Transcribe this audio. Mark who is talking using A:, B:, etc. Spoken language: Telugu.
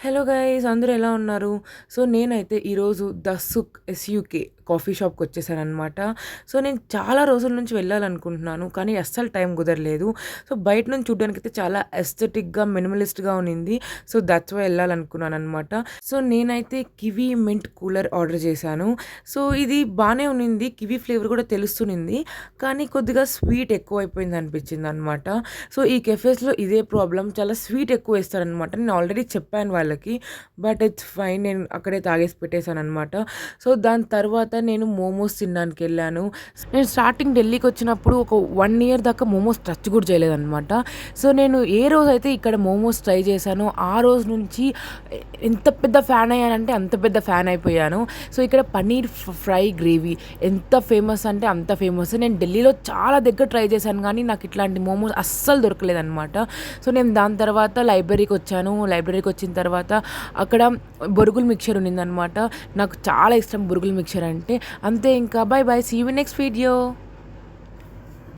A: హలో గైస్ అందరూ ఎలా ఉన్నారు? సో, నేనైతే ఈరోజు ద సుక్ ఎస్‌యుకే కాఫీ షాప్‌కొచ్చేసాననమాట. సో, నేను చాలా రోజుల నుంచి వెళ్ళాలనుకుంటున్నాను. కానీ అస్సలు టైం కుదరలేదు. సో, బయట నుంచి చూడ్డానికైతే చాలా ఎస్థెటిక్‌గా, మినిమలిస్ట్‌గా ఉన్నింది. సో, దట్స్ వై ఎళ్ళాలనుకున్నాననమాట. సో, నేనైతే కివీ మింట్ కూలర్ ఆర్డర్ చేశాను. సో, ఇది బానే ఉన్నింది. కివీ ఫ్లేవర్ కూడా తెలుస్తునింది. కానీ కొద్దిగా స్వీట్ ఎక్కువైపోయిందనిపించిందనమాట. సో, ఈ కెఫేస్‌లో ఇదే ప్రాబ్లమ్. చాలా స్వీట్ ఎక్కువేస్తారనమాట. నేను ఆల్రెడీ చెప్పాను వాళ్ళకి. But it's fine. నేను అక్కడే తాగేసి పెట్టేసాననమాట. సో, దాని తర్వాత నేను మోమోస్ తినడానికెళ్ళాను. నేను స్టార్టింగ్ ఢిల్లీకొచ్చినప్పుడు ఒక 1 ఇయర్ దాకా మోమోస్ టచ్ కూడా చేయలేదనమాట. సో, నేను ఏ రోజైతే ఇక్కడ మోమోస్ ట్రై చేశానో, ఆ రోజు నుంచి ఎంత పెద్ద ఫ్యాన్ అయ్యానంటే అంత పెద్ద ఫ్యాన్ అయిపోయాను. సో, ఇక్కడ పన్నీర్ ఫ్రై గ్రేవీ ఎంత ఫేమస్ అంటే అంత ఫేమస్. నేను ఢిల్లీలో చాలా దగ్గర ట్రై చేశాను కానీ నాకు ఇట్లాంటి మోమోస్ అస్సలు దొరకలేదనమాట. సో, నేను దాని తర్వాత లైబ్రరీకొచ్చాను. లైబ్రరీకొచ్చిన తర్వాత అక్కడ బొరుగుల మిక్చర్ ఉన్నిందనమాట. నాకు చాలా ఇష్టం బొరుగుల మిక్చర్ అంటే. అంతే ఇంకా. Bye bye. See you in next video.